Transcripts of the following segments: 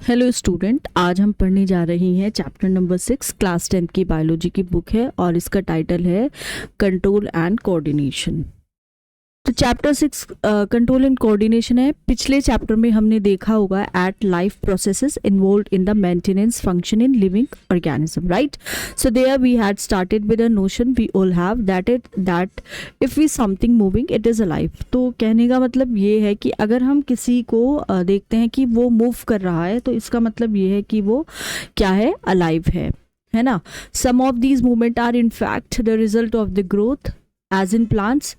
Hello student, आज हम पढ़ने जा रही हैं चैप्टर नंबर 6 क्लास 10 की बायोलॉजी की बुक है और इसका टाइटल है कंट्रोल एंड कोऑर्डिनेशन। तो चैप्टर 6 कंट्रोल एंड कोऑर्डिनेशन है। पिछले चैप्टर में हमने देखा होगा at life processes involved in the maintenance function in living organism, right? So there we had started with a notion we all have that if we something moving it is alive. तो कहने का मतलब ये है कि अगर हम किसी को देखते हैं कि वो मूव कर रहा है तो इसका मतलब ये है कि वो क्या है, अलाइव है ना। Some of these movement are in fact the result of the growth. As in plants,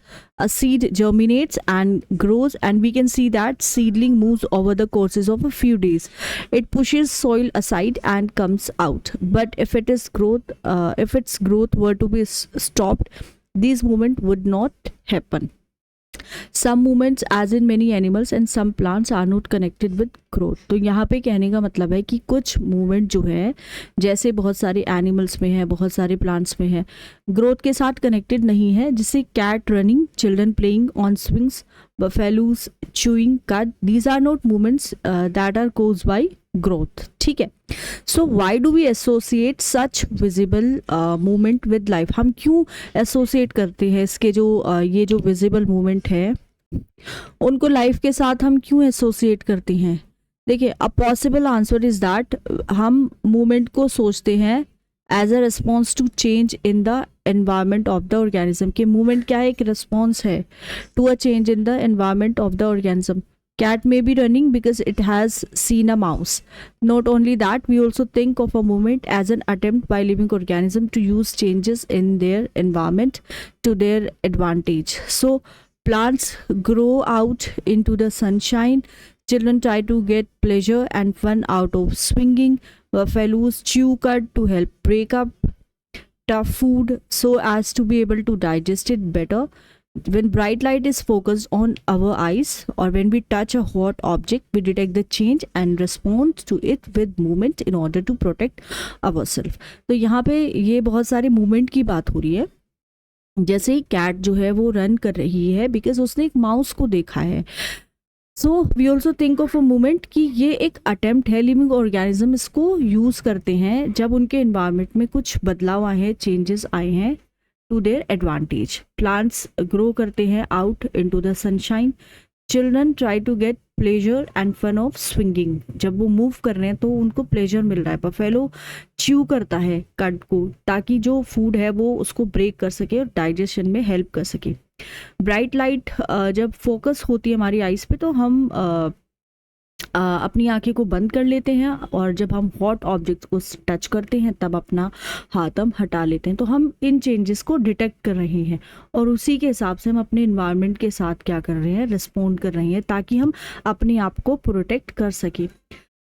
a seed germinates and grows, and we can see that seedling moves over the courses of a few days. It pushes soil aside and comes out. But if its growth were to be stopped, these movement would not happen. Some movements, as in many animals and some plants, are not connected with growth. तो यहाँ पे कहने का मतलब है कि कुछ movement जो है, जैसे बहुत सारे एनिमल्स में है, बहुत सारे प्लांट्स में है, ग्रोथ के साथ कनेक्टेड नहीं है। जैसे cat running, children playing on swings, buffaloes chewing cud, these are not movements that are caused by growth. ठीक है। So why do we associate such visible movement with life? हम क्यों एसोसिएट करते हैं इसके जो ये जो विजिबल मूवमेंट है उनको लाइफ के साथ हम क्यों एसोसिएट करते हैं? देखिए, a possible answer is that हम मूवमेंट को सोचते हैं as a response to change in the environment of the organism. के मूवमेंट क्या है? एक रिस्पॉन्स है to a change in the environment of the organism. Cat may be running because it has seen a mouse. Not only that, we also think of a movement as an attempt by living organism to use changes in their environment to their advantage. So plants grow out into the sunshine. Children try to get pleasure and fun out of swinging. Buffaloes chew cud to help break up tough food so as to be able to digest it better. When bright light is focused on our eyes or when we touch a hot object, we detect the change and respond to it with movement in order to protect ourselves. तो यहाँ पे ये बहुत सारे movement की बात हो रही है। जैसे कैट जो है वो रन कर रही है बिकॉज उसने एक माउस को देखा है। So we also think of a movement कि ये एक अटेम्प्ट है। लिविंग ऑर्गेनिज्म इसको यूज़ करते हैं जब उनके एनवायरनमेंट में कुछ बदलाव आए हैं, चेंजेस आए हैं to their advantage. Plants grow करते हैं out into the sunshine. Children try to get pleasure and fun of swinging. जब वो मूव कर रहे हैं तो उनको प्लेजर मिल रहा है। बफेलो च्यू करता है कट को ताकि जो फूड है वो उसको ब्रेक कर सके और डाइजेशन में हेल्प कर सके। ब्राइट लाइट जब फोकस होती है हमारी आइज़ पे तो हम अपनी आंखें को बंद कर लेते हैं और जब हम हॉट ऑब्जेक्ट को टच करते हैं तब अपना हाथ हम हटा लेते हैं। तो हम इन चेंजेस को डिटेक्ट कर रहे हैं और उसी के हिसाब से हम अपने इन्वायरमेंट के साथ क्या कर रहे हैं, रिस्पोंड कर रहे हैं ताकि हम अपने आप को प्रोटेक्ट कर सकें।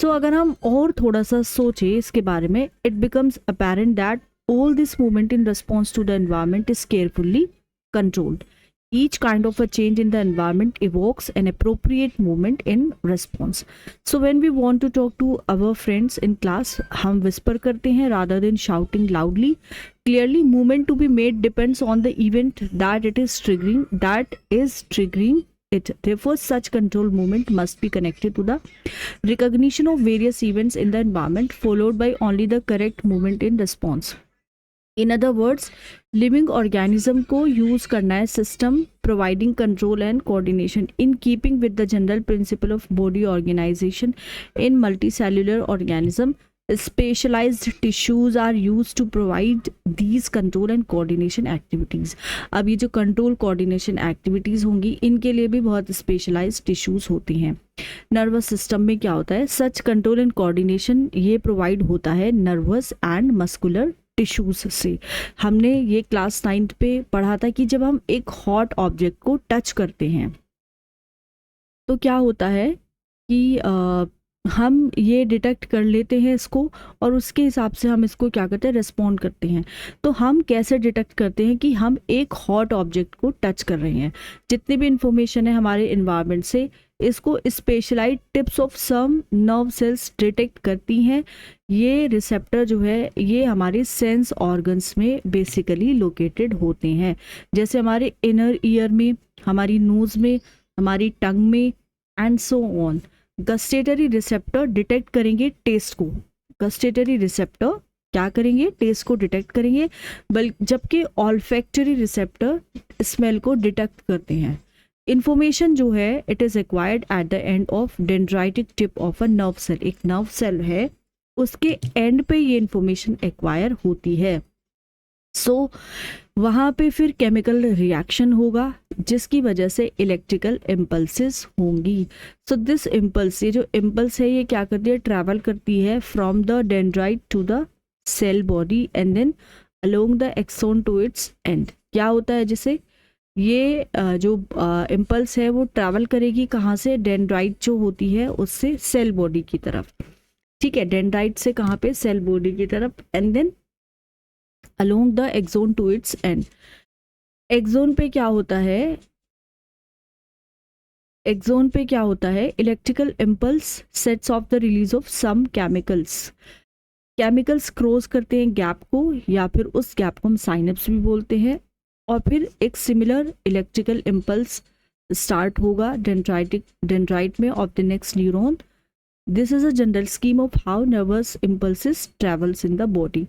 तो अगर हम और थोड़ा सा सोचें इसके बारे में, it becomes apparent that all this movement in response to the environment is carefully controlled. Each kind of a change in the environment evokes an appropriate movement in response. So when we want to talk to our friends in class, हम whisper करते हैं rather than shouting loudly. Clearly, movement to be made depends on the event that is triggering it. Therefore, such control movement must be connected to the recognition of various events in the environment, followed by only the correct movement in response. In other words, living organism को use करना है system providing control and coordination in keeping with the general principle of body organization in multicellular organism. Specialized tissues are used to provide these control and coordination activities. अब ये जो control coordination activities होंगी इनके लिए भी बहुत specialized tissues होती हैं। नर्वस सिस्टम में क्या होता है, सच कंट्रोल एंड कोऑर्डिनेशन ये प्रोवाइड होता है नर्वस एंड मस्कुलर टिश्यूज से। हमने ये क्लास 9 पे पढ़ा था कि जब हम एक हॉट ऑब्जेक्ट को टच करते हैं तो क्या होता है कि हम ये डिटेक्ट कर लेते हैं इसको और उसके हिसाब से हम इसको क्या करते हैं, रिस्पॉन्ड करते हैं। तो हम कैसे डिटेक्ट करते हैं कि हम एक हॉट ऑब्जेक्ट को टच कर रहे हैं? जितनी भी इंफॉर्मेशन है हमारे इन्वायरमेंट से इसको specialised tips of some nerve cells detect करती हैं। ये रिसेप्टर जो है ये हमारे सेंस ऑर्गन्स में बेसिकली लोकेटेड होते हैं, जैसे हमारे इनर ईयर में, हमारी नोज़ में, हमारी टंग में and so on. Gustatory receptor detect करेंगे टेस्ट को, गस्टेटरी रिसेप्टर क्या करेंगे, टेस्ट को डिटेक्ट करेंगे, जबकि ऑल्फैक्टरी रिसेप्टर स्मेल को डिटेक्ट करते हैं। इंफॉर्मेशन जो है it is acquired at the end of dendritic tip of a nerve cell, एक नर्व सेल है उसके एंड पे ये इंफॉर्मेशन एक्वायर होती है। सो वहाँ पे फिर केमिकल रिएक्शन होगा जिसकी वजह से इलेक्ट्रिकल इम्पल्सेस होंगी। सो दिस इम्पल्स, ये जो इम्पल्स है ये क्या करती है, ट्रैवल करती है from the dendrite to the cell body and then along the axon to its end. क्या होता है, जैसे ये जो इम्पल्स है वो ट्रैवल करेगी कहाँ से, डेंड्राइट जो होती है उससे सेल बॉडी की तरफ, ठीक है, डेंड्राइट से कहाँ पे, सेल बॉडी की तरफ, and then along the axon to its end. Axon पे क्या होता है, एक्सोन पे क्या होता है, electrical impulse sets off the release of some chemicals, chemicals cross करते हैं गैप को, या फिर उस गैप को हम साइनेप्स भी बोलते हैं, और फिर एक सिमिलर इलेक्ट्रिकल इम्पल्स स्टार्ट होगा डेंड्राइट में of the next neuron. This is a general scheme of how nervous impulses travels in the body.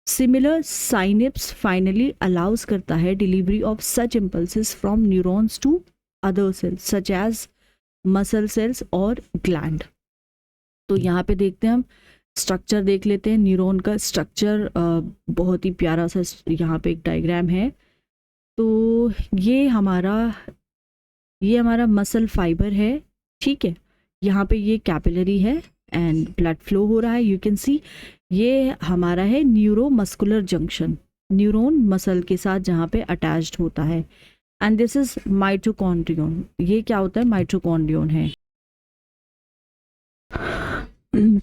Similar synapse finally allows करता है delivery of such impulses from neurons to other cells such as muscle cells और gland. तो यहाँ पे देखते हैं हम structure देख लेते हैं, न्यूरॉन का स्ट्रक्चर बहुत ही प्यारा सा यहाँ पे एक डायग्राम है। तो ये हमारा मसल फाइबर है, ठीक है, यहाँ पे ये कैपिलरी है एंड ब्लड फ्लो हो रहा है, यू कैन सी। ये हमारा है न्यूरोमस्कुलर जंक्शन, न्यूरॉन मसल के साथ जहाँ पे अटैच्ड होता है, एंड दिस इज माइटोकॉन्ड्रियन। ये क्या होता है, माइटोकॉन्ड्रियन है।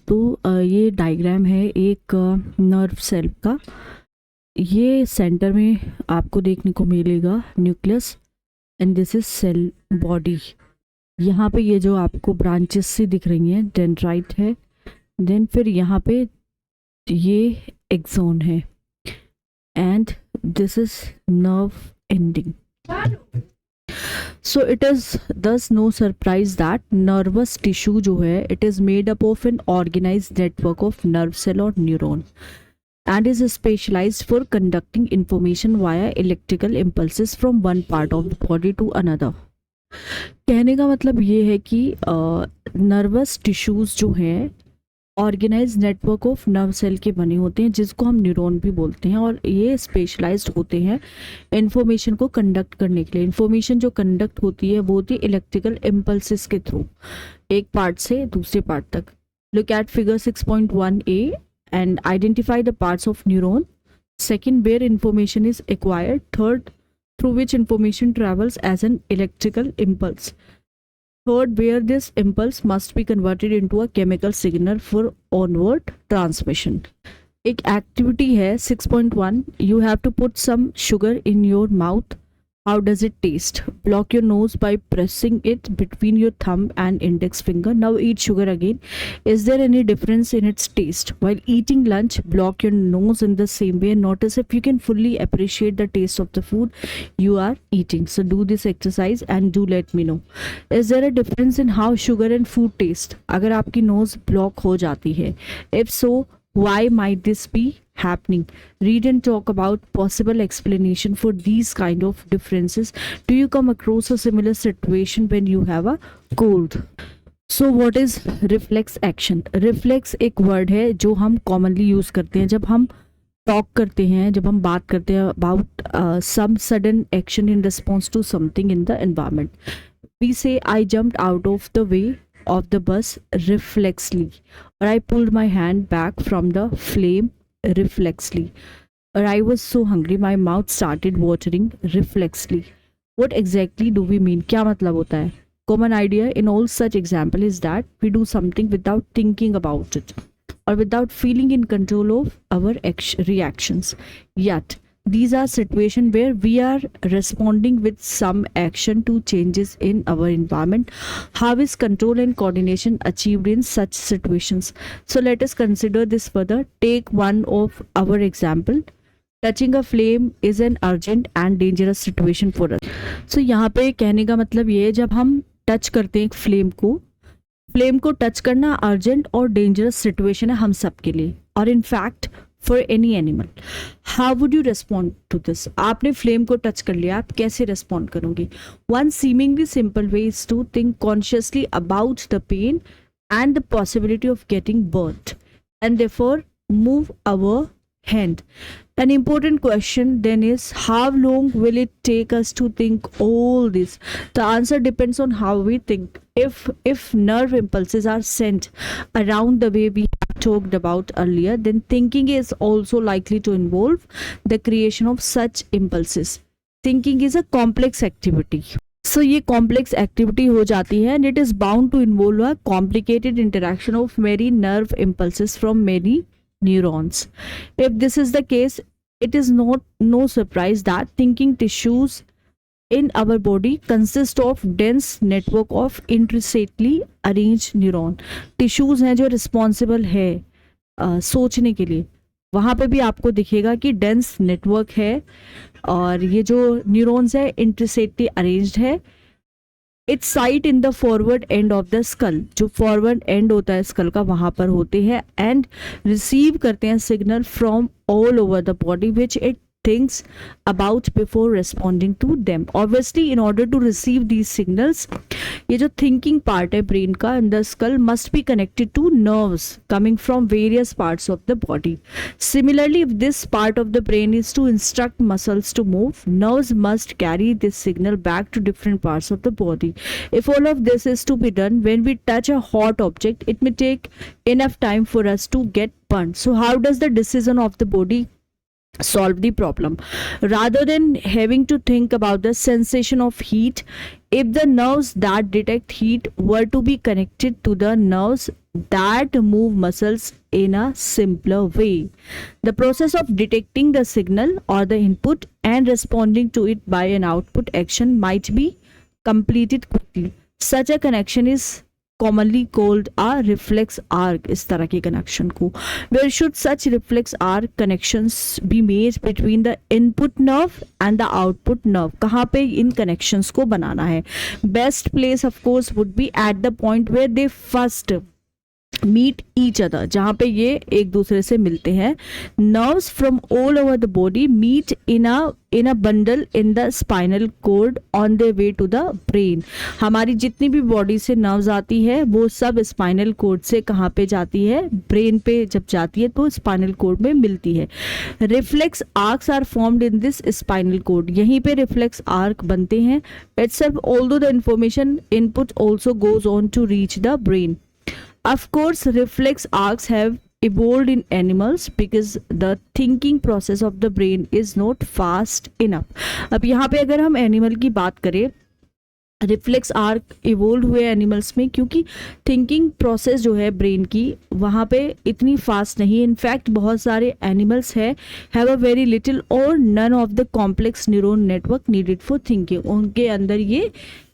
तो ये डायग्राम है एक नर्व सेल का। ये सेंटर में आपको देखने को मिलेगा nucleus and this is cell body. यहाँ पे ये जो आपको ब्रांचेस सी दिख रही हैं डेंड्राइट है, देन फिर यहाँ पे ये एक्सोन है and this is nerve ending. So it is thus no surprise that nervous tissue जो है it is made up of an organized network of nerve cell or neuron and is specialized for conducting information via electrical impulses from one part of the body to another। कहने का मतलब ये है कि nervous tissues जो हैं organise network of nerve cell के बने होते हैं जिसको हम न्यूरॉन भी बोलते हैं, और ये स्पेशलाइज्ड होते हैं इन्फॉर्मेशन को कंडक्ट करने के लिए। इन्फॉर्मेशन जो कंडक्ट होती है वो होती है इलेक्ट्रिकल इम्पल्सेस के थ्रू, एक पार्ट से दूसरे पार्ट तक। Look at figure 6.1a and identify the parts of neuron. Second, where information is acquired. Third, through which information travels as an electrical impulse. Third, where this impulse must be converted into a chemical signal for onward transmission. एक activity है 6.1, you have to put some sugar in your mouth. How does it taste? Block your nose by pressing it between your thumb and index finger. Now eat sugar again. Is there any difference in its taste? While eating lunch, block your nose in the same way and notice if you can fully appreciate the taste of the food you are eating. So do this exercise and do let me know. Is there a difference in how sugar and food taste? अगर आपकी nose block हो जाती है, if so, why might this be happening? Read and talk about possible explanation for these kind of differences. Do you come across a similar situation when you have a cold? So what is reflex action? Reflex एक word है जो हम commonly use करते हैं जब हम talk करते हैं, जब हम बात करते हैं about some sudden action in response to something in the environment. We say I jumped out of the way of the bus reflexly, or I pulled my hand back from the flame reflexly, or I was so hungry my mouth started watering reflexly. What exactly do we mean? क्या मतलब होता है? Common idea in all such example is that we do something without thinking about it or without feeling in control of our reactions. Yet these are situations where we are responding with some action to changes in our environment. How is control and coordination achieved in such situations? So let us consider this further. Take one of our example. Touching a flame is an urgent and dangerous situation for us. So यहाँ पे कहने का मतलब ये है जब हम touch करते हैं एक फ्लेम को, फ्लेम को टच करना अर्जेंट और डेंजरस सिचुएशन है हम सब के लिए, और in fact for any animal. How would you respond to this? आपने फ्लेम को टच कर लिया, आप कैसे रेस्पॉन्ड करोगे? One seemingly simple way is to think consciously about the pain and the possibility of getting burnt, and therefore move our hand. An important question then is, how long will it take us to think all this? The answer depends on how we think. If nerve impulses are sent around the way we have talked about earlier, then thinking is also likely to involve the creation of such impulses. Thinking is a complex activity. So ये complex activity हो जाती है, and it is bound to involve a complicated interaction of many nerve impulses from many neurons. If this is the case, it is no surprise that thinking tissues in our body consist of dense network of intricately arranged neuron. Tissues हैं जो responsible है सोचने के लिए, वहाँ पे भी आपको दिखेगा कि डेंस नेटवर्क है, और ये जो न्यूरॉन्स है इंट्रिकेटली अरेंज्ड है. It's site in the forward end of the skull, जो फॉरवर्ड एंड होता है स्कल का वहाँ पर होते हैं, एंड रिसीव करते हैं signal from all over the body which it thinks about before responding to them. Obviously, in order to receive these signals, ये जो thinking part है brain का in the skull must be connected to nerves coming from various parts of the body. Similarly, if this part of the brain is to instruct muscles to move, nerves must carry this signal back to different parts of the body. If all of this is to be done when we touch a hot object, it may take enough time for us to get burnt. So how does the decision of the body solve the problem? Rather than having to think about the sensation of heat, if the nerves that detect heat were to be connected to the nerves that move muscles in a simpler way, the process of detecting the signal or the input and responding to it by an output action might be completed quickly. Such a connection is commonly called a reflex arc. इस तरह के connection को, where should such reflex arc connections be made between the input nerve and the output nerve? कहाँ पे इन connections को बनाना है? Best place of course would be at the point where they first meet each other, जहाँ पे ये एक दूसरे से मिलते हैं. Nerves from all over the body meet in a bundle in the spinal cord on their way to the brain. हमारी जितनी भी बॉडी से नर्व्स आती है वो सब स्पाइनल कोड से कहाँ पे जाती है? ब्रेन पे जब जाती है तो स्पाइनल कोड में मिलती है. Reflex arcs are formed in this spinal cord, यहीं पे रिफ्लेक्स आर्क बनते हैं. Itself although the information input also goes on to reach the brain. Of course, reflex arcs have evolved in animals because the thinking process of the brain is not fast enough. अब यहाँ पे अगर हम animal की बात करें, reflex arc evolve हुए animals में क्योंकि थिंकिंग प्रोसेस जो है ब्रेन की वहाँ पे इतनी फास्ट नहीं. इनफैक्ट बहुत सारे एनिमल्स है हैव अ वेरी लिटिल और none of the complex neuron network needed for thinking, उनके अंदर ये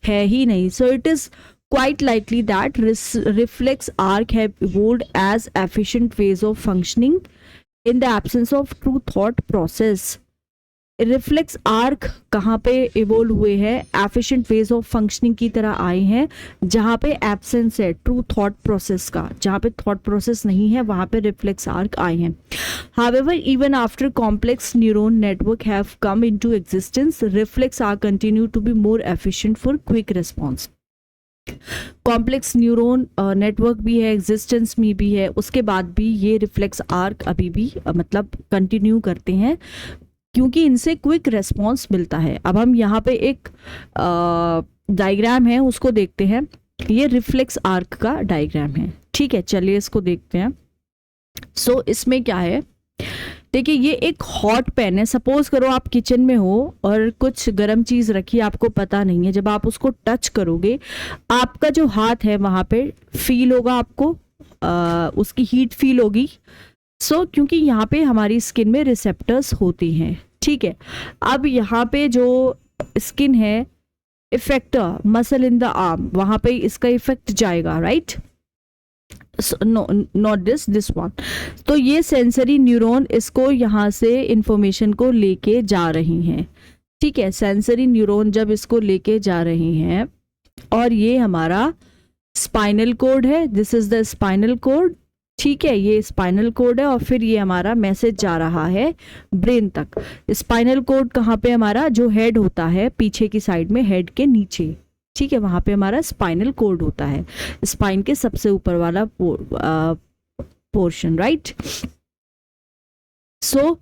है ही नहीं. So it is quite likely that reflex arc have evolved as efficient ways of functioning in the absence of true thought process. Reflex arc कहाँ पे evolve हुए हैं? एफिशिएंट वेज ऑफ फंक्शनिंग की तरह आए हैं जहाँ पे एब्सेंस है ट्रू थॉट प्रोसेस का, जहाँ पे थॉट प्रोसेस नहीं है वहाँ पे रिफ्लेक्स आर्क आए हैं. However, even after complex neuron network have come into existence, reflex arc continue to be more efficient for quick response. Complex neuron network भी है, एग्जिस्टेंस में भी है, उसके बाद भी ये रिफ्लेक्स आर्क अभी भी मतलब कंटिन्यू करते हैं क्योंकि इनसे क्विक रेस्पॉन्स मिलता है. अब हम यहाँ पे एक डायग्राम है उसको देखते हैं. ये रिफ्लेक्स आर्क का डायग्राम है, ठीक है, चलिए इसको देखते हैं. सो इसमें क्या है, देखिए ये एक हॉट पैन है. सपोज करो आप किचन में हो और कुछ गर्म चीज़ रखी, आपको पता नहीं है, जब आप उसको टच करोगे आपका जो हाथ है वहाँ पे फील होगा, आपको उसकी हीट फील होगी. सो क्योंकि यहाँ पे हमारी स्किन में रिसेप्टर्स होती हैं, ठीक है. अब यहाँ पे जो स्किन है effector muscle in the arm, वहाँ पे इसका इफेक्ट जाएगा, right? No not this one. तो ये सेंसरी न्यूरॉन इसको यहाँ से इंफॉर्मेशन को लेके जा रही हैं, ठीक है. सेंसरी न्यूरॉन जब इसको लेके जा रही हैं और ये हमारा स्पाइनल कोड है, this is the spinal cord, ठीक है, ये स्पाइनल कोड है और फिर ये हमारा मैसेज जा रहा है ब्रेन तक। स्पाइनल कोड कहाँ पे हमारा, जो हेड होता है पीछे की साइड में, हेड के नीचे, ठीक है, वहां पे हमारा स्पाइनल कोड होता है, स्पाइन के सबसे ऊपर वाला पोर्शन, राइट। सो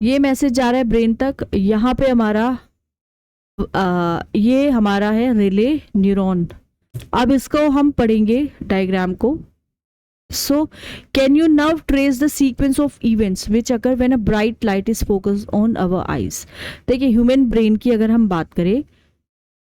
ये मैसेज जा रहा है ब्रेन तक, यहाँ पे हमारा ये हमारा है रिले न्यूरॉन। अब इसको हम पढ़ेंगे डायग्राम को। So, can you now trace the sequence of events which occur when a bright light is focused on our eyes? देखिए, ह्यूमन ब्रेन की अगर हम बात करें,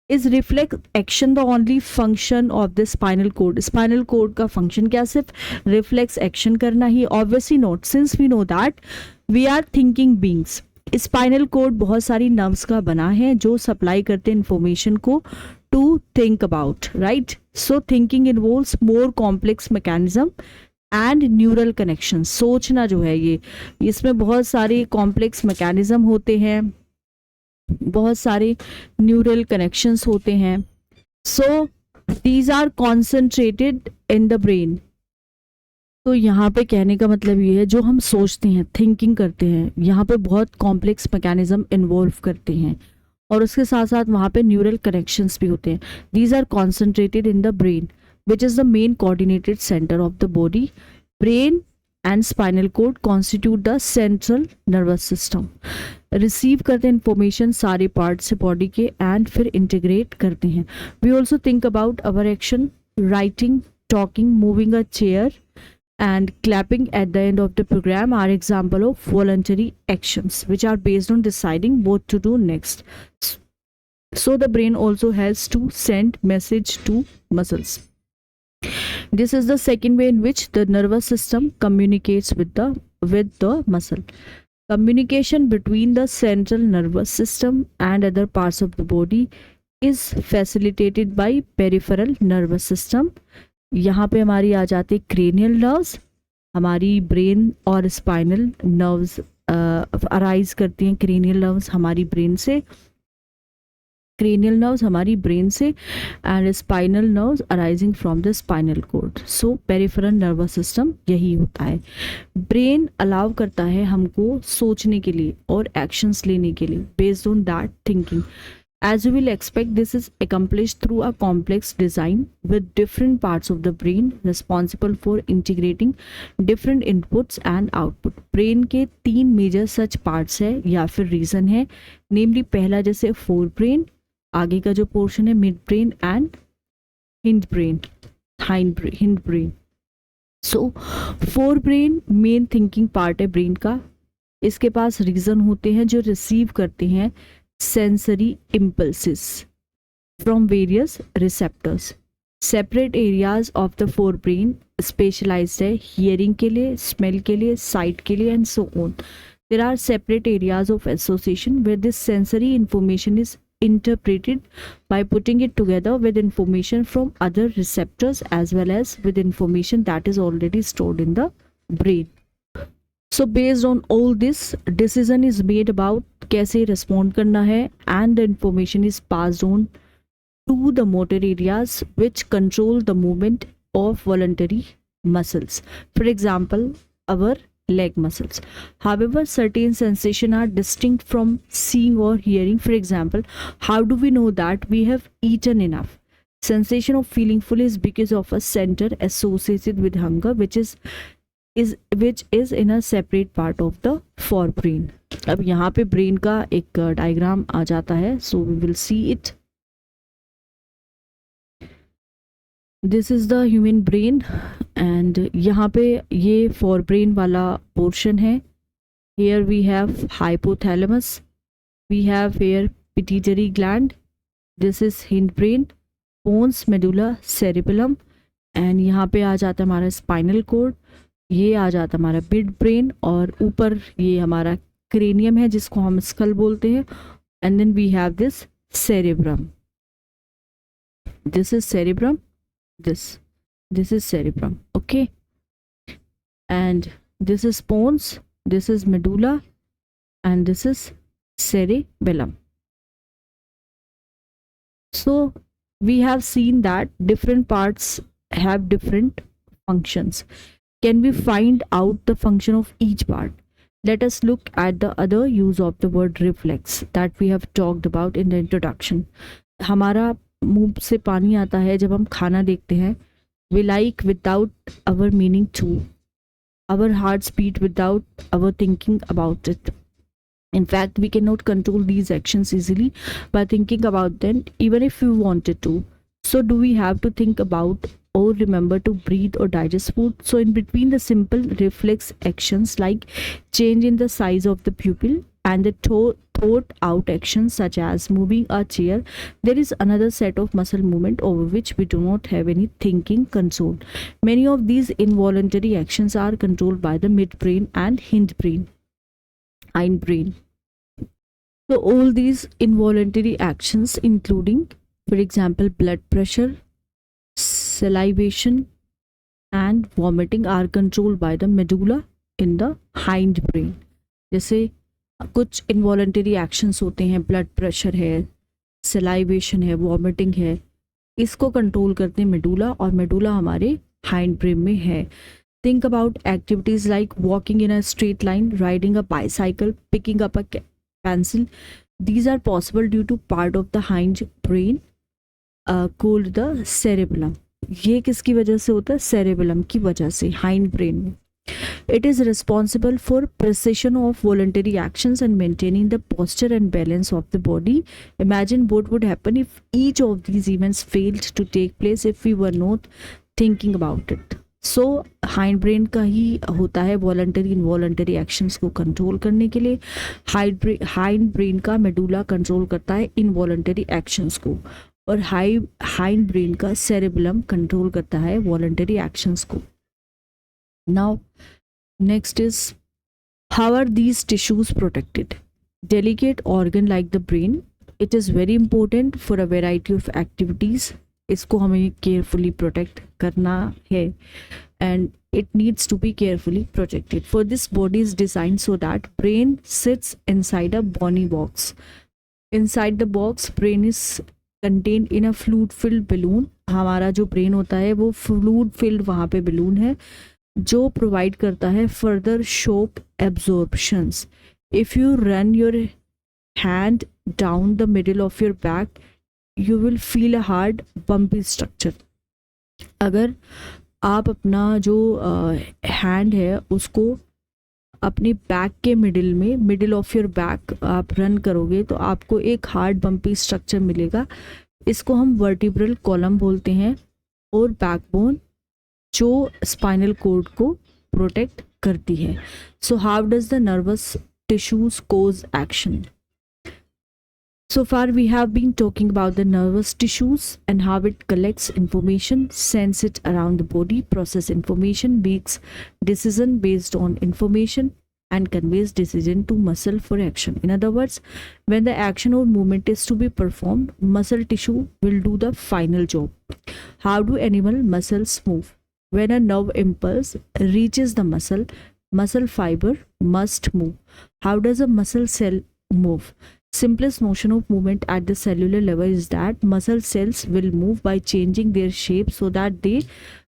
is reflex action the only function of the spinal cord? Spinal cord का function क्या सिर्फ reflex action करना ही? Obviously not, since we know that we are thinking beings. Spinal cord बहुत सारी नर्व्स का बना है जो सप्लाई करते हैं इंफॉर्मेशन को to think about, right. So thinking involves more complex mechanism and neural connection. सोचना जो है ये, इसमें बहुत सारे कॉम्प्लेक्स मैकेनिज्म होते हैं, बहुत सारे न्यूरल कनेक्शंस होते हैं। So these are concentrated in the brain. तो यहाँ पे कहने का मतलब ये है, जो हम सोचते हैं, थिंकिंग करते हैं, यहाँ पे बहुत कॉम्प्लेक्स मैकेनिज्म इन्वॉल्व करते हैं और उसके साथ साथ वहाँ पे न्यूरल कनेक्शंस भी होते हैं। These are concentrated in the brain which is the main coordinated centre of the body. Brain and spinal cord constitute the central nervous system. Receive करते हैं इंफॉर्मेशन सारे पार्ट से बॉडी के एंड फिर integrate करते हैं। We also think about our action, writing, talking, moving a chair and clapping at the end of the program are example of voluntary actions which are based on deciding what to do next. So the brain also has to send message to muscles. This is the second way in which the nervous system communicates with the muscle. Communication between the central nervous system and other parts of the body is facilitated by peripheral nervous system. यहाँ पे हमारी आ जाती है cranial nerves, हमारी brain और spinal nerves arise करती हैं। Cranial nerves हमारी ब्रेन से, and spinal nerves arising from the spinal cord. So peripheral nervous system यही होता है। ब्रेन अलाउ करता है हमको सोचने के लिए और एक्शंस लेने के लिए based on that thinking. As you will expect, this is accomplished through a complex design with different parts of the brain responsible for integrating different inputs and output. Brain के 3 मेजर सच parts है या फिर reason है, नेमली पहला जैसे fore brain, आगे का जो पोर्शन है mid brain and hind brain. So fore brain main thinking part है ब्रेन का। इसके पास रीजन होते हैं जो रिसीव करते हैं sensory impulses from various receptors. Separate areas of the forebrain specialized है hearing के लिए, smell के लिए, sight के लिए and so on. There are separate areas of association where this sensory information is interpreted by putting it together with information from other receptors as well as with information that is already stored in the brain. So based on all this, decision is made about कैसे respond करना है and the information is passed on to the motor areas which control the movement of voluntary muscles. For example, our leg muscles. However, certain sensations are distinct from seeing or hearing. For example, how do we know that we have eaten enough? Sensation of feeling full is because of a center associated with hunger which is in a separate part of the forebrain. अब यहाँ पे brain का एक diagram आ जाता है, so we will see it. This is the human brain and यहाँ पे ये forebrain वाला portion है. Here we have hypothalamus, we have here pituitary gland, this is hindbrain, pons, medulla, cerebellum and यहाँ पे आ जाता है हमारा spinal cord. ये आ जाता हमारा मिड ब्रेन और ऊपर ये हमारा क्रेनियम है जिसको हम स्कल बोलते हैं and then we have this cerebrum. This is cerebrum, this is cerebrum, okay, and this is pons, this is medulla and this is cerebellum. So we have seen that different parts have different functions. Can we find out the function of each part? Let us look at the other use of the word reflex that we have talked about in the introduction. हमारा मुंह से पानी आता है जब हम खाना देखते हैं. We like without our meaning to. Our hearts beat without our thinking about it. In fact, we cannot control these actions easily by thinking about them, even if we wanted to. So, do we have to think about or remember to breathe or digest food? So, in between the simple reflex actions like change in the size of the pupil and the thought out actions such as moving a chair, there is another set of muscle movement over which we do not have any thinking control. Many of these involuntary actions are controlled by the midbrain and hindbrain. So all these involuntary actions, including, for example, blood pressure, salivation, and vomiting, are controlled by the medulla in the hindbrain. जैसे कुछ involuntary actions होते हैं, blood pressure है, salivation है, vomiting है, इसको control करते हैं मेडुला, और मेडुला हमारे hindbrain में है. Think about activities like walking in a straight line, riding a bicycle, picking up a pencil. These are possible due to part of the hindbrain called the cerebellum. ये किसकी वजह से होता है? cerebellum की वजह से, hindbrain में. It is responsible for precision of voluntary actions and maintaining the posture and balance of the body. Imagine what would happen if each of these events failed to take place if we were not thinking about it. So hindbrain का ही होता है voluntary involuntary actions को control करने के लिए. hindbrain का medulla control करता है involuntary actions को, और hindbrain का cerebellum कंट्रोल करता है voluntary actions को. Now, next is, how are these tissues protected? Delicate organ like the brain, it is very important for a variety of activities. इसको हमें carefully protect करना है, and it needs to be carefully protected. For this, body is designed so that brain sits inside a bony box. Inside the box, brain is contained in a fluid-filled balloon. हमारा जो brain होता है वो fluid-filled वहाँ पे balloon है, जो provide करता है further shock absorptions. If you run your hand down the middle of your back, you will feel a hard bumpy structure. अगर आप अपना जो हैंड है उसको अपने बैक के मिडिल में, मिडिल ऑफ योर बैक आप रन करोगे तो आपको एक हार्ड बम्पी स्ट्रक्चर मिलेगा. इसको हम वर्टिब्रल कॉलम बोलते हैं, और बैकबोन जो स्पाइनल कोड को प्रोटेक्ट करती है. So how does the nervous tissues cause action? So far we have been talking about the nervous tissues and how it collects information, sends it around the body, process information, makes decision based on information, and conveys decision to muscle for action. In other words, when the action or movement is to be performed, muscle tissue will do the final job. How do animal muscles move? When a nerve impulse reaches the muscle, muscle fiber must move. How does a muscle cell move? Simplest notion of movement at the cellular level is that muscle cells will move by changing their shape so that they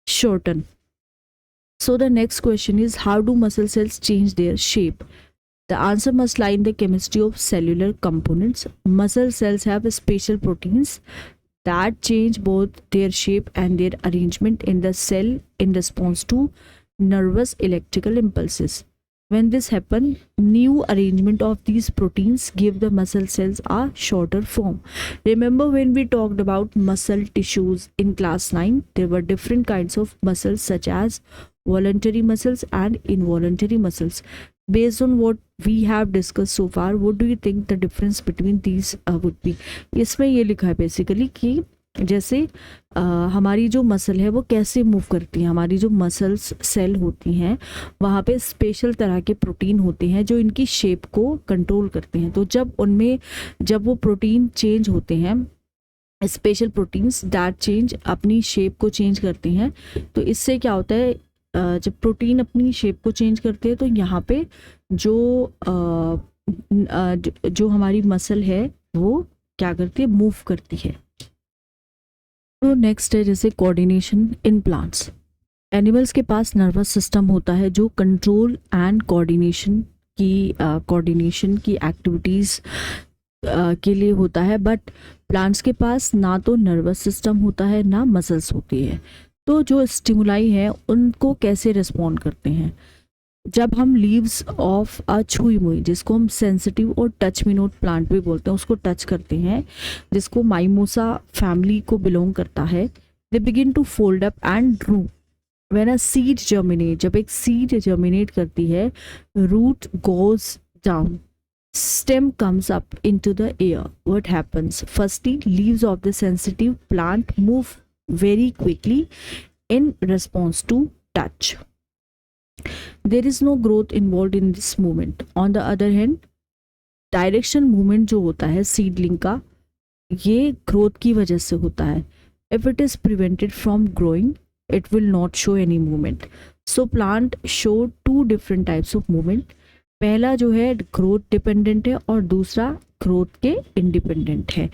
shorten. So the next question is, how do muscle cells change their shape? The answer must lie in the chemistry of cellular components. Muscle cells have special proteins that change both their shape and their arrangement in the cell in response to nervous electrical impulses. When this happens, new arrangement of these proteins give the muscle cells a shorter form. Remember when we talked about muscle tissues in class 9, there were different kinds of muscles such as voluntary muscles and involuntary muscles. Based on what we have discussed so far, what do you think the difference between these would be? इसमें ये लिखा है basically कि जैसे हमारी जो muscle है वो कैसे मूव करती है. हमारी जो मसल्स सेल होती हैं वहाँ पे स्पेशल तरह के प्रोटीन होते हैं जो इनकी शेप को कंट्रोल करते हैं. तो जब वो प्रोटीन चेंज होते हैं, स्पेशल प्रोटीन्स दैट चेंज अपनी शेप को चेंज करते हैं, तो इससे क्या होता है, जब प्रोटीन अपनी शेप को चेंज करते हैं तो यहाँ पे जो हमारी मसल है वो क्या करती है, मूव करती है. तो नेक्स्ट है जैसे कोऑर्डिनेशन इन प्लांट्स। एनिमल्स के पास नर्वस सिस्टम होता है जो कंट्रोल एंड कोऑर्डिनेशन की एक्टिविटीज़ के लिए होता है, बट प्लांट्स के पास ना तो नर्वस सिस्टम होता है ना मसल्स होती है। तो जो स्टिमुलाई है उनको कैसे रिस्पॉन्ड करते हैं? जब हम लीव्स ऑफ अ छुई मुई, जिसको हम सेंसिटिव और टच मी नोट प्लांट भी बोलते हैं, उसको टच करते हैं, जिसको माइमोसा फैमिली को बिलोंग करता है, they begin to fold up and root. When a seed germinate, जब एक सीड जर्मिनेट करती है, root goes down, stem comes up into the air. What happens? Firstly, leaves of the sensitive plant move very quickly in response to touch. There is no growth involved in this movement. On the other hand, direction movement जो होता है seedling का, ये growth की वजह से होता है. If it is prevented from growing, it will not show any movement. So plant show two different types of movement. पहला जो है ग्रोथ डिपेंडेंट है और दूसरा ग्रोथ के इंडिपेंडेंट है.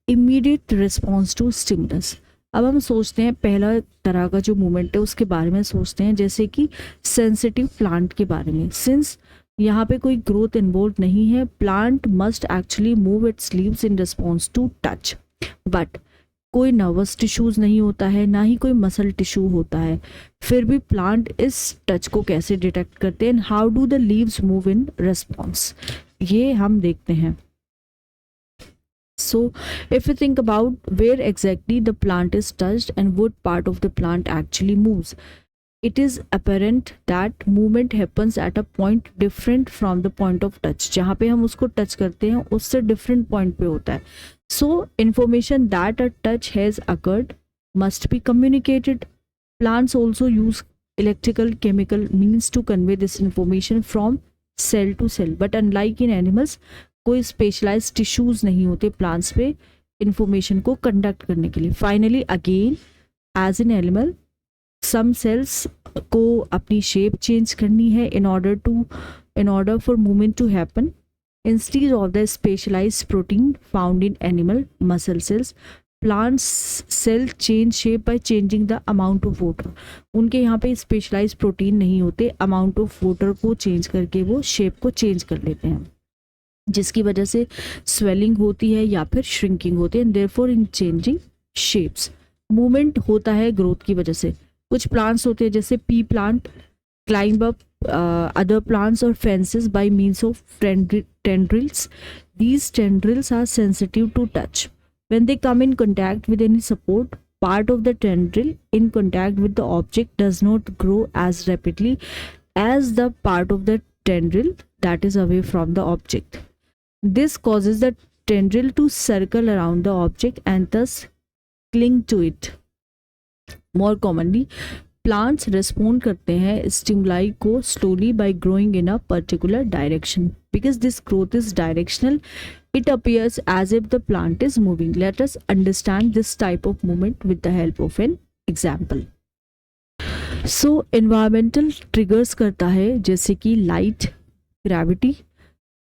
Immediate response to stimulus. अब हम सोचते हैं पहला तरह का जो मूवमेंट है उसके बारे में सोचते हैं, जैसे कि सेंसिटिव प्लांट के बारे में. सिंस यहाँ पे कोई ग्रोथ इन्वॉल्व नहीं है, plant must actually move its leaves in response to touch. But कोई नर्वस टिश्यूज नहीं होता है, ना ही कोई मसल टिश्यू होता है. फिर भी प्लांट इस टच को कैसे डिटेक्ट करते हैं? How do the leaves move in response, ये हम देखते हैं. So if you think about where exactly the plant is touched and what part of the plant actually moves, it is apparent that movement happens at a point different from the point of touch. जहाँ पे हम उसको touch करते हैं उससे different point पे होता है. So information that a touch has occurred must be communicated. Plants also use electrical chemical means to convey this information from cell to cell. But unlike in animals, कोई specialise tissues नहीं होते plants पे information को conduct करने के लिए. Finally again as an animal, some cells को अपनी शेप चेंज करनी है in order for movement to happen. Instead of the specialized protein found in animal muscle cells, plants cell change shape by changing the amount of water. उनके यहाँ पे specialise protein नहीं होते, amount of water को change करके वो shape को change कर लेते हैं, जिसकी वजह से स्वेलिंग होती है या फिर श्रिंकिंग होती है. And therefore in changing shapes movement होता है ग्रोथ की वजह से. कुछ प्लांट्स होते हैं जैसे pea plant climb up other plants और fences by means of tendrils. These tendrils are sensitive to touch. When they come in contact with any support, part of the tendril in contact with the object does not grow as rapidly as the part of the tendril that is away from the object. This causes the tendril to circle around the object and thus cling to it. More commonly, plants respond करते हैं stimuli को slowly by growing in a particular direction. Because this growth is directional, it appears as if the plant is moving. Let us understand this type of movement with the help of an example. So, environmental triggers करता है जैसे कि light, gravity,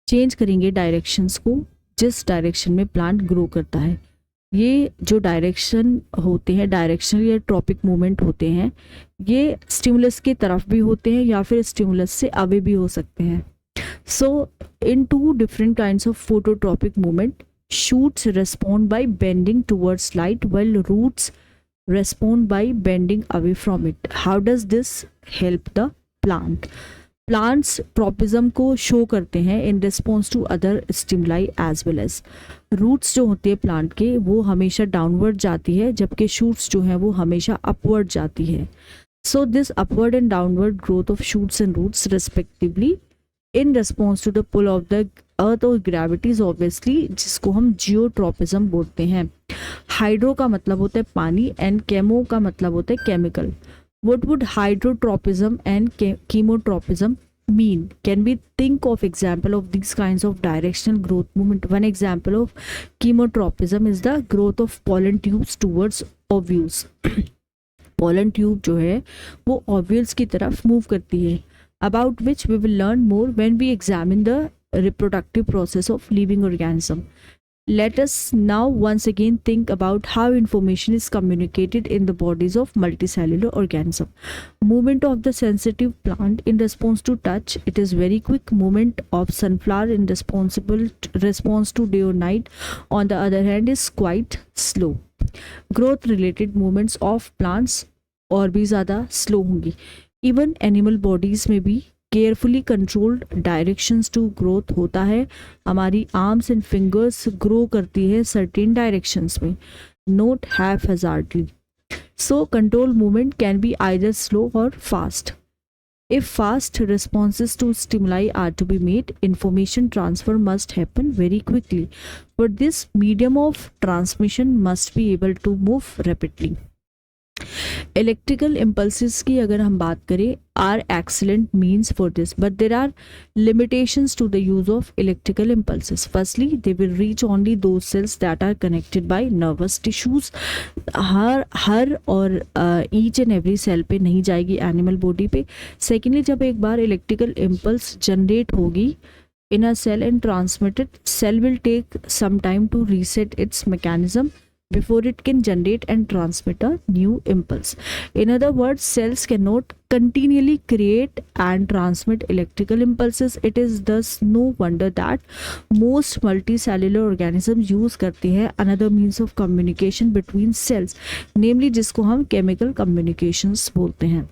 change करेंगे directions को जिस direction में plant grow करता है. ये जो डायरेक्शन होते हैं, डायरेक्शनल या ट्रॉपिक मूवमेंट होते हैं, ये स्टिमुलस की तरफ भी होते हैं या फिर स्टिमुलस से अवे भी हो सकते हैं. So in two different kinds of phototropic movement, shoots respond by bending towards light while roots respond by bending away from it. How does this help the plant? Plants tropism को show करते हैं in response to other stimuli as well as. Roots जो होती है plant के वो हमेशा downward जाती है, जबकि शूट्स जो हैं वो हमेशा अपवर्ड जाती है. So this upward and downward growth of shoots and roots respectively in response to the pull of the earth और ग्रेविटीज ऑब्वियसली, जिसको हम जियोट्रॉपिज्म बोलते हैं. हाइड्रो का मतलब होता है पानी एंड केमो का मतलब होता है chemical. What would hydrotropism and chemotropism mean? Can we think of example of these kinds of directional growth movement? One example of chemotropism is the growth of pollen tubes towards ovules. pollen tube जो है वो ovules की तरफ move करती है, about which we will learn more when we examine the reproductive process of living organism. Let us now once again think about how information is communicated in the bodies of multicellular organism. Movement of the sensitive plant in response to touch, it is very quick. Movement of sunflower in response to day or night, on the other hand, is quite slow. Growth related movements of plants और भी ज़्यादा slow होंगी. Even animal bodies में भी carefully controlled directions to growth होता है. हमारी arms and fingers grow करती है सर्टेन डायरेक्शंस में, not haphazardly. So control movement can be either slow और fast. If fast responses to stimuli are to be made, information transfer must happen very quickly. But this medium of transmission must be able to move rapidly. Electrical impulses की अगर हम बात करें, are excellent means for this, but there are limitations to the use of electrical impulses. Firstly, they will reach only those cells that are connected by nervous tissues. हर और each and every cell पे नहीं जाएगी animal body पे. Secondly, जब एक बार electrical impulse generate होगी in a cell and transmitted, cell will take some time to reset its mechanism before it can generate and transmit a new impulse. In other words, cells cannot continually create and transmit electrical impulses. It is thus no wonder that most multicellular organisms use करते हैं another means of communication between cells, namely जिसको हम chemical communications बोलते हैं.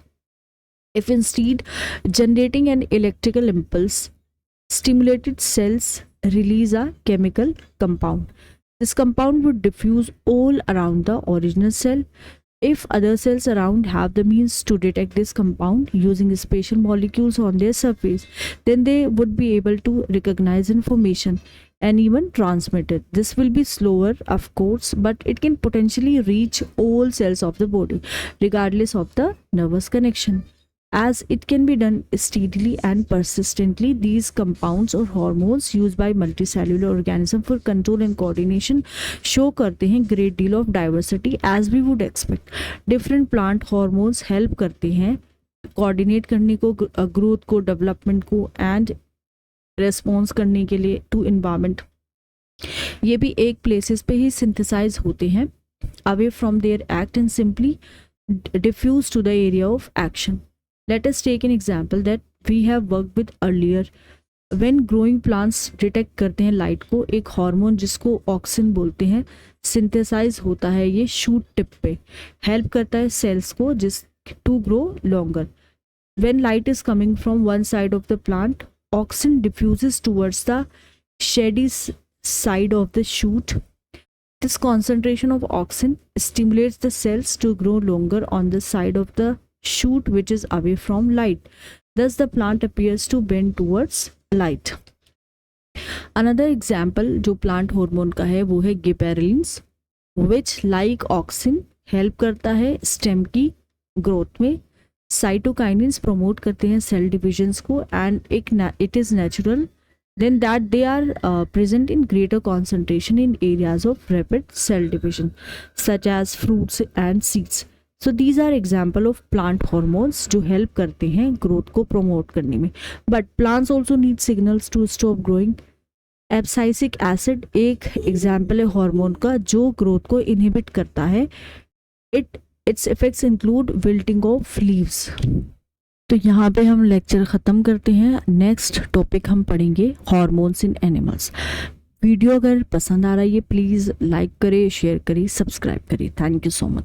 If instead generating an electrical impulse, stimulated cells release a chemical compound. This compound would diffuse all around the original cell. If other cells around have the means to detect this compound using special molecules on their surface, then they would be able to recognize information and even transmit it. This will be slower, of course, but it can potentially reach all cells of the body, regardless of the nervous connection. As it can be done steadily and persistently, these compounds or hormones used by multicellular organism for control and coordination show करते हैं great deal of diversity as we would expect. Different plant hormones help करते हैं coordinate करने को, growth को, development को and response करने के लिए to environment. ये भी एक places पे ही synthesize होते हैं away from their act and simply diffuse to the area of action. Let us take an example that we have worked with earlier. When growing plants detect करते हैं light को, एक हार्मोन जिसको auxin बोलते हैं synthesise होता है. ये शूट टिप पे हेल्प करता है सेल्स को to grow longer. When light is coming from one side of the plant, auxin diffuses towards the shady side of the shoot. This concentration of auxin stimulates the cells to grow longer on the side of the shoot which is away from light. Thus the plant appears to bend towards light. Another example जो plant hormone का है वो है गिबेरेलिन्स, which like auxin help करता है stem की growth में. Cytokinins promote करते हैं cell divisions को and it is natural then that they are present in greater concentration in areas of rapid cell division such as fruits and seeds. So these are example of plant hormones जो help करते हैं growth को promote करने में. But plants also need signals to stop growing. Abscisic acid एक example है hormone का जो ग्रोथ को इनहिबिट करता है. Its effects include wilting of leaves. तो यहाँ पे हम लेक्चर ख़त्म करते हैं. नेक्स्ट टॉपिक हम पढ़ेंगे हार्मोन्स इन एनिमल्स. वीडियो अगर पसंद आ रहा है प्लीज़ लाइक करें, शेयर करें, सब्सक्राइब करें. Thank you so much.